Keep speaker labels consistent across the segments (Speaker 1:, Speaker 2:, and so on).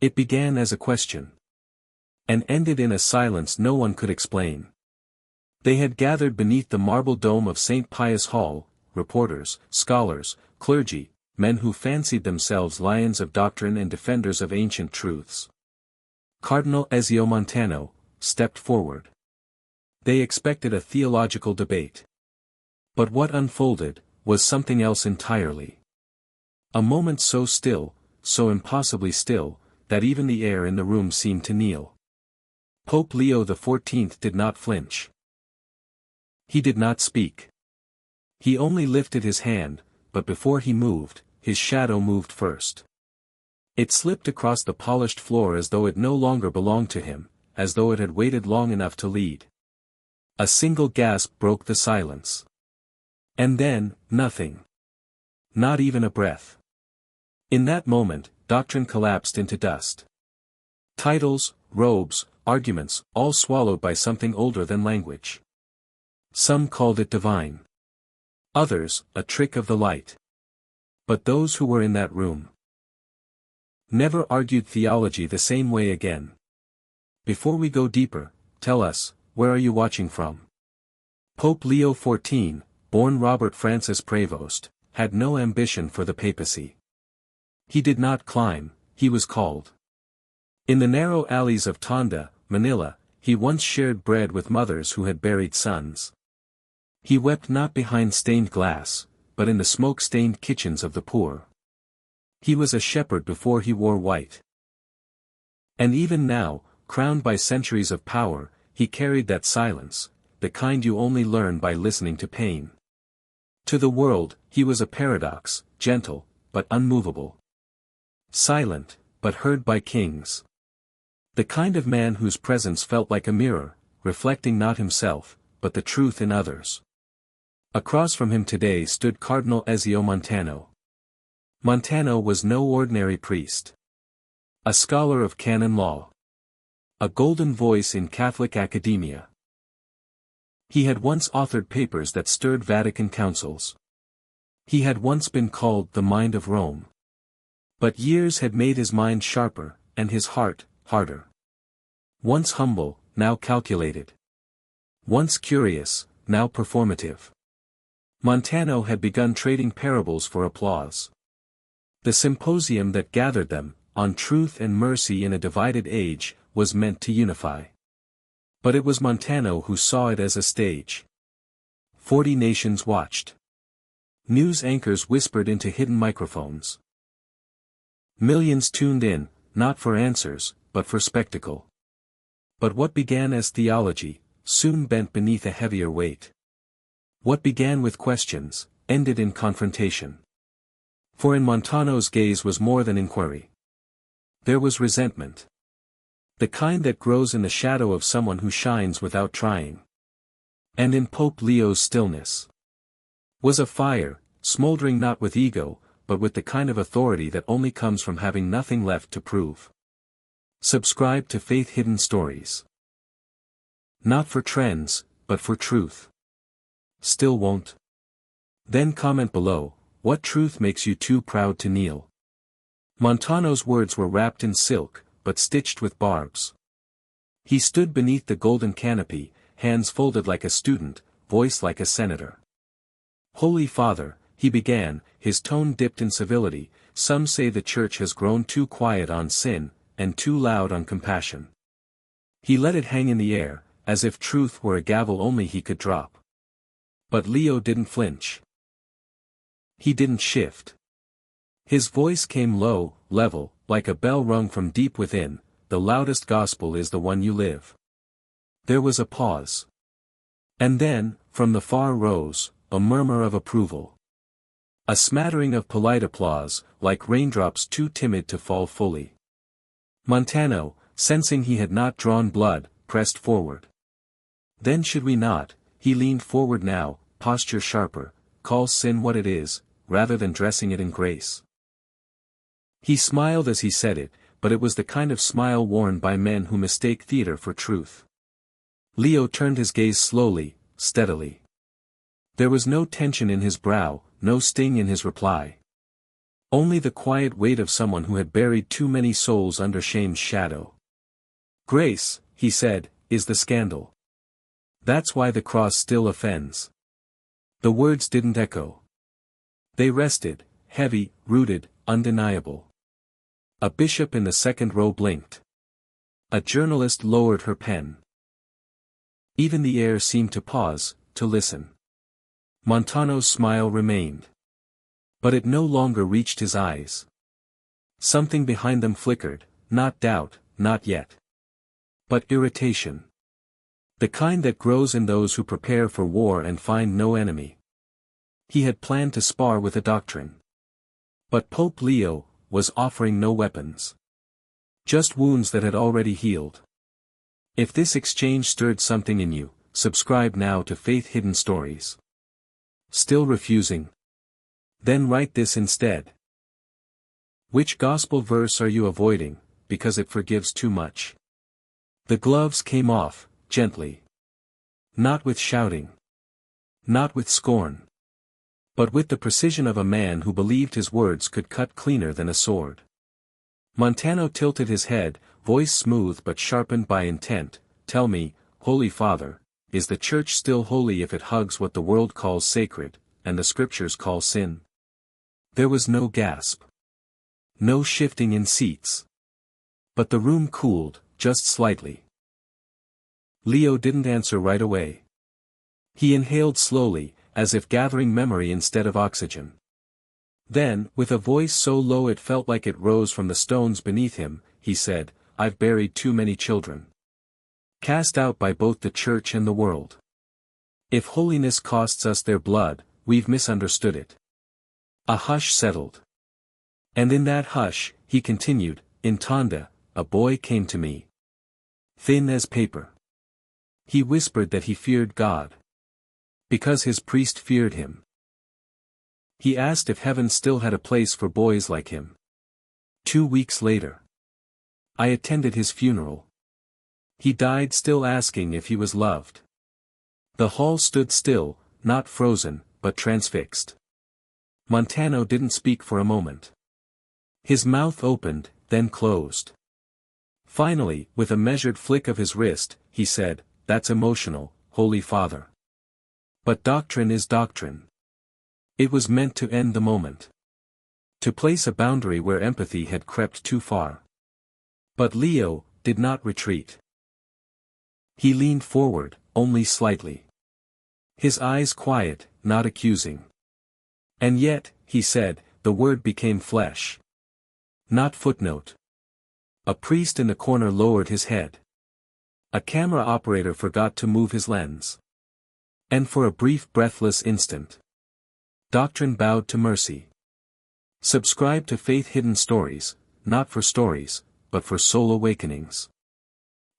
Speaker 1: It began as a question. And ended in a silence no one could explain. They had gathered beneath the marble dome of St. Pius Hall, reporters, scholars, clergy, men who fancied themselves lions of doctrine and defenders of ancient truths. Cardinal Ezio Montano stepped forward. They expected a theological debate. But what unfolded was something else entirely. A moment so still, so impossibly still, that even the air in the room seemed to kneel. Pope Leo XIV did not flinch. He did not speak. He only lifted his hand, but before he moved, his shadow moved first. It slipped across the polished floor as though it no longer belonged to him, as though it had waited long enough to lead. A single gasp broke the silence. And then, nothing. Not even a breath. In that moment, doctrine collapsed into dust. Titles, robes, arguments, all swallowed by something older than language. Some called it divine. Others, a trick of the light. But those who were in that room never argued theology the same way again. Before we go deeper, tell us, where are you watching from? Pope Leo XIV, born Robert Francis Prevost, had no ambition for the papacy. He did not climb, he was called. In the narrow alleys of Tonda, Manila, he once shared bread with mothers who had buried sons. He wept not behind stained glass, but in the smoke-stained kitchens of the poor. He was a shepherd before he wore white. And even now, crowned by centuries of power, he carried that silence, the kind you only learn by listening to pain. To the world, he was a paradox, gentle, but unmovable. Silent, but heard by kings. The kind of man whose presence felt like a mirror, reflecting not himself, but the truth in others. Across from him today stood Cardinal Ezio Montano. Montano was no ordinary priest. A scholar of canon law. A golden voice in Catholic academia. He had once authored papers that stirred Vatican councils. He had once been called the mind of Rome. But years had made his mind sharper, and his heart, harder. Once humble, now calculated. Once curious, now performative. Montano had begun trading parables for applause. The symposium that gathered them, on truth and mercy in a divided age, was meant to unify. But it was Montano who saw it as a stage. 40 nations watched. News anchors whispered into hidden microphones. Millions tuned in, not for answers, but for spectacle. But what began as theology, soon bent beneath a heavier weight. What began with questions, ended in confrontation. For in Montano's gaze was more than inquiry. There was resentment. The kind that grows in the shadow of someone who shines without trying. And in Pope Leo's stillness was a fire, smoldering not with ego, but with the kind of authority that only comes from having nothing left to prove. Subscribe to Faith Hidden Stories. Not for trends, but for truth. Still won't? Then comment below, what truth makes you too proud to kneel? Montano's words were wrapped in silk, but stitched with barbs. He stood beneath the golden canopy, hands folded like a student, voice like a senator. Holy Father, he began, his tone dipped in civility, some say the Church has grown too quiet on sin, and too loud on compassion. He let it hang in the air, as if truth were a gavel only he could drop. But Leo didn't flinch. He didn't shift. His voice came low, level, like a bell rung from deep within, the loudest gospel is the one you live. There was a pause. And then, from the far rose, a murmur of approval. A smattering of polite applause, like raindrops too timid to fall fully. Montano, sensing he had not drawn blood, pressed forward. Then should we not, he leaned forward now, posture sharper, call sin what it is, rather than dressing it in grace. He smiled as he said it, but it was the kind of smile worn by men who mistake theater for truth. Leo turned his gaze slowly, steadily. There was no tension in his brow, no sting in his reply. Only the quiet weight of someone who had buried too many souls under shame's shadow. Grace, he said, is the scandal. That's why the cross still offends. The words didn't echo. They rested, heavy, rooted, undeniable. A bishop in the second row blinked. A journalist lowered her pen. Even the air seemed to pause, to listen. Montano's smile remained. But it no longer reached his eyes. Something behind them flickered, not doubt, not yet. But irritation. The kind that grows in those who prepare for war and find no enemy. He had planned to spar with a doctrine. But Pope Leo was offering no weapons. Just wounds that had already healed. If this exchange stirred something in you, subscribe now to Faith Hidden Stories. Still refusing? Then write this instead. Which gospel verse are you avoiding, because it forgives too much? The gloves came off, gently. Not with shouting. Not with scorn. But with the precision of a man who believed his words could cut cleaner than a sword. Montano tilted his head, voice smooth but sharpened by intent. Tell me, Holy Father, is the Church still holy if it hugs what the world calls sacred, and the Scriptures call sin? There was no gasp. No shifting in seats. But the room cooled, just slightly. Leo didn't answer right away. He inhaled slowly, as if gathering memory instead of oxygen. Then, with a voice so low it felt like it rose from the stones beneath him, he said, I've buried too many children. Cast out by both the Church and the world. If holiness costs us their blood, we've misunderstood it. A hush settled. And in that hush, he continued, in Tonda, a boy came to me. Thin as paper. He whispered that he feared God. Because his priest feared him. He asked if heaven still had a place for boys like him. 2 weeks later. I attended his funeral. He died still asking if he was loved. The hall stood still, not frozen, but transfixed. Montano didn't speak for a moment. His mouth opened, then closed. Finally, with a measured flick of his wrist, he said, That's emotional, Holy Father. But doctrine is doctrine. It was meant to end the moment. To place a boundary where empathy had crept too far. But Leo did not retreat. He leaned forward, only slightly. His eyes quiet, not accusing. And yet, he said, the word became flesh. Not footnote. A priest in the corner lowered his head. A camera operator forgot to move his lens. And for a brief breathless instant. Doctrine bowed to mercy. Subscribe to Faith Hidden Stories, not for stories, but for soul awakenings.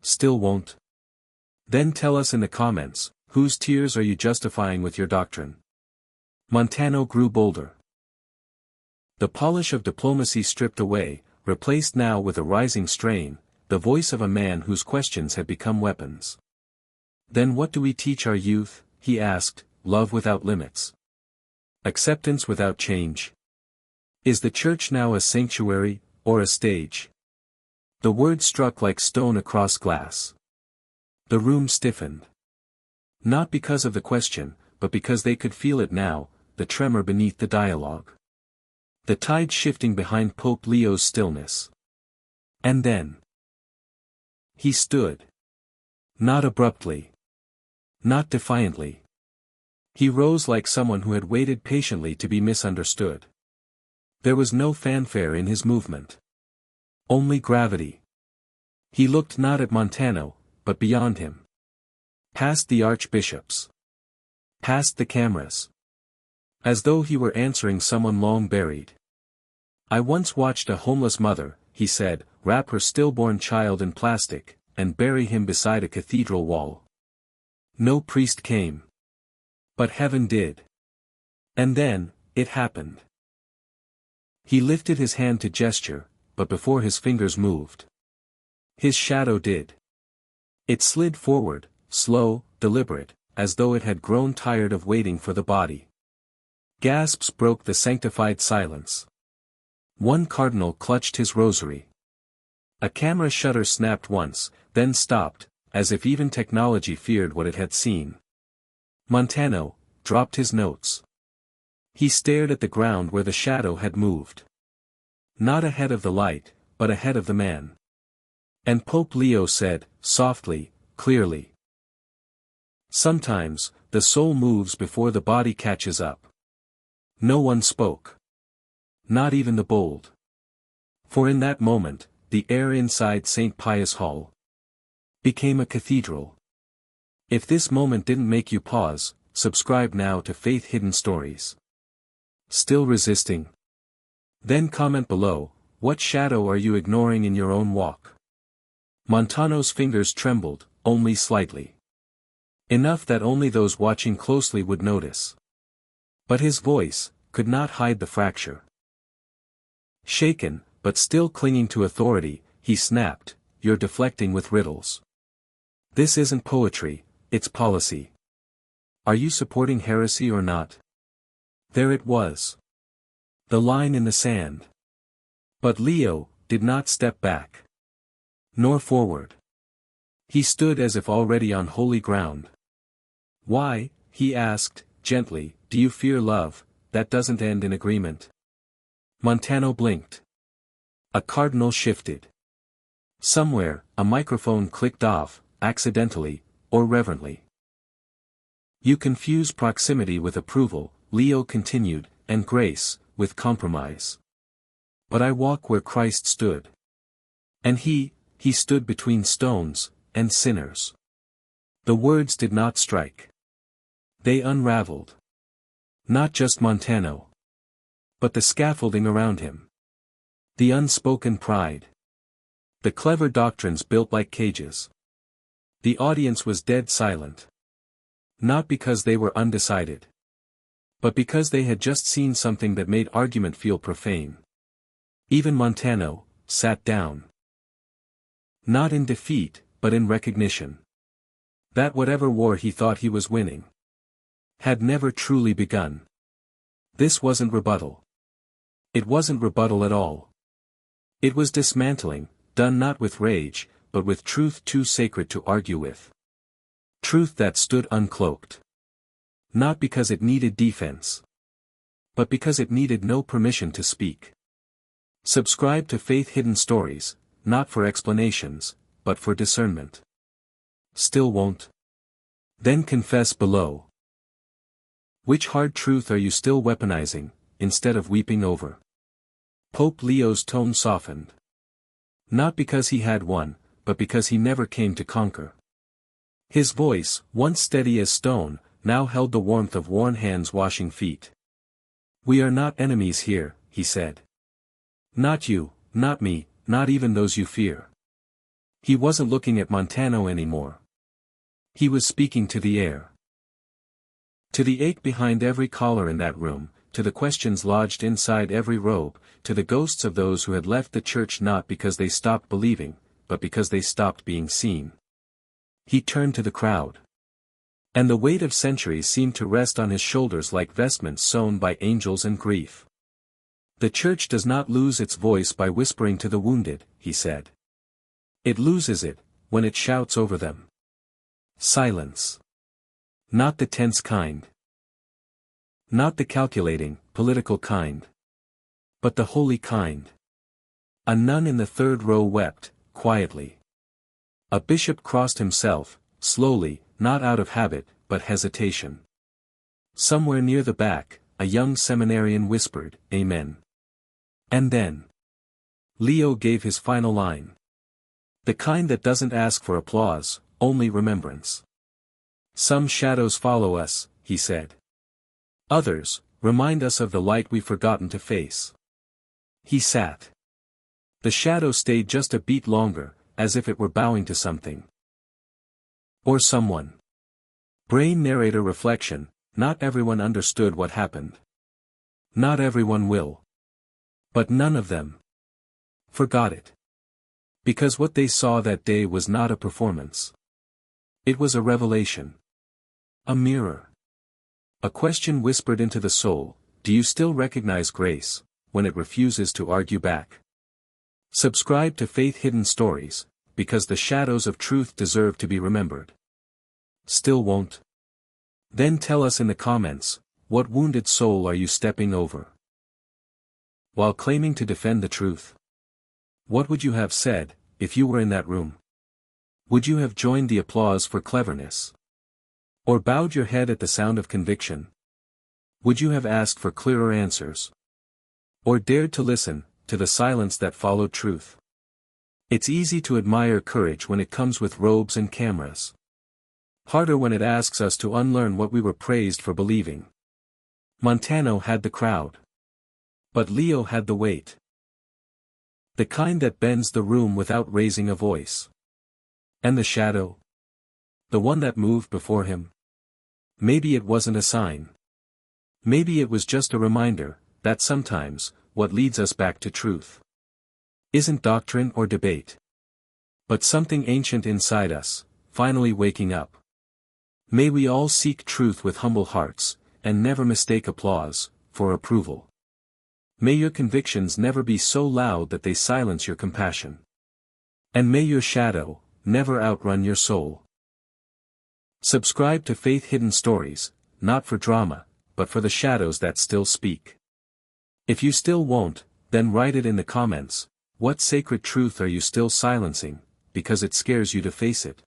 Speaker 1: Still won't? Then tell us in the comments, whose tears are you justifying with your doctrine? Montano grew bolder. The polish of diplomacy stripped away, replaced now with a rising strain, the voice of a man whose questions had become weapons. Then what do we teach our youth? He asked, love without limits. Acceptance without change. Is the Church now a sanctuary, or a stage? The word struck like stone across glass. The room stiffened. Not because of the question, but because they could feel it now, the tremor beneath the dialogue. The tide shifting behind Pope Leo's stillness. And then. He stood. Not abruptly. Not defiantly. He rose like someone who had waited patiently to be misunderstood. There was no fanfare in his movement. Only gravity. He looked not at Montano, but beyond him. Past the archbishops. Past the cameras. As though he were answering someone long buried. I once watched a homeless mother, he said, wrap her stillborn child in plastic, and bury him beside a cathedral wall. No priest came. But heaven did. And then, it happened. He lifted his hand to gesture, but before his fingers moved. His shadow did. It slid forward, slow, deliberate, as though it had grown tired of waiting for the body. Gasps broke the sanctified silence. One cardinal clutched his rosary. A camera shutter snapped once, then stopped, as if even technology feared what it had seen. Montano dropped his notes. He stared at the ground where the shadow had moved. Not ahead of the light, but ahead of the man. And Pope Leo said, softly, clearly. Sometimes, the soul moves before the body catches up. No one spoke. Not even the bold. For in that moment, the air inside St. Pius Hall became a cathedral. If this moment didn't make you pause, subscribe now to Faith Hidden Stories. Still resisting? Then comment below, what shadow are you ignoring in your own walk? Montano's fingers trembled, only slightly. Enough that only those watching closely would notice. But his voice could not hide the fracture. Shaken, but still clinging to authority, he snapped, "You're deflecting with riddles. This isn't poetry, it's policy. Are you supporting heresy or not?" There it was. The line in the sand. But Leo did not step back. Nor forward. He stood as if already on holy ground. "Why," he asked, gently, "do you fear love, that doesn't end in agreement?" Montano blinked. A cardinal shifted. Somewhere, a microphone clicked off, accidentally, or reverently. "You confuse proximity with approval," Leo continued, "and grace, with compromise. But I walk where Christ stood. And he stood between stones, and sinners." The words did not strike. They unraveled. Not just Montano. But the scaffolding around him. The unspoken pride. The clever doctrines built like cages. The audience was dead silent. Not because they were undecided. But because they had just seen something that made argument feel profane. Even Montano sat down. Not in defeat, but in recognition. That whatever war he thought he was winning had never truly begun. This wasn't rebuttal. It wasn't rebuttal at all. It was dismantling, done not with rage, but with truth too sacred to argue with. Truth that stood uncloaked. Not because it needed defense. But because it needed no permission to speak. Subscribe to Faith Hidden Stories, not for explanations, but for discernment. Still won't? Then confess below. Which hard truth are you still weaponizing, instead of weeping over? Pope Leo's tone softened. Not because he had won, but because he never came to conquer. His voice, once steady as stone, now held the warmth of worn hands washing feet. "We are not enemies here," he said. "Not you, not me, not even those you fear." He wasn't looking at Montano anymore. He was speaking to the air. To the ache behind every collar in that room, to the questions lodged inside every robe, to the ghosts of those who had left the church not because they stopped believing, but because they stopped being seen. He turned to the crowd. And the weight of centuries seemed to rest on his shoulders like vestments sewn by angels and grief. "The church does not lose its voice by whispering to the wounded," he said. "It loses it, when it shouts over them." Silence. Not the tense kind. Not the calculating, political kind. But the holy kind. A nun in the third row wept, quietly. A bishop crossed himself, slowly, not out of habit, but hesitation. Somewhere near the back, a young seminarian whispered, "Amen." And then Leo gave his final line. The kind that doesn't ask for applause, only remembrance. "Some shadows follow us," he said. "Others remind us of the light we've forgotten to face." He sat. The shadow stayed just a beat longer, as if it were bowing to something. Or someone. Brain narrator reflection, not everyone understood what happened. Not everyone will. But none of them forgot it. Because what they saw that day was not a performance. It was a revelation. A mirror. A question whispered into the soul, "Do you still recognize grace, when it refuses to argue back. Subscribe to Faith Hidden Stories, because the shadows of truth deserve to be remembered. Still won't? Then tell us in the comments, what wounded soul are you stepping over? While claiming to defend the truth. What would you have said, if you were in that room? Would you have joined the applause for cleverness? Or bowed your head at the sound of conviction? Would you have asked for clearer answers? Or dared to listen, to the silence that followed truth? It's easy to admire courage when it comes with robes and cameras. Harder when it asks us to unlearn what we were praised for believing. Montano had the crowd. But Leo had the weight. The kind that bends the room without raising a voice. And the shadow? The one that moved before him? Maybe it wasn't a sign. Maybe it was just a reminder, that sometimes, what leads us back to truth isn't doctrine or debate, but something ancient inside us, finally waking up. May we all seek truth with humble hearts, and never mistake applause for approval. May your convictions never be so loud that they silence your compassion. And may your shadow never outrun your soul. Subscribe to Faith Hidden Stories, not for drama, but for the shadows that still speak. If you still won't, then write it in the comments. What sacred truth are you still silencing, because it scares you to face it?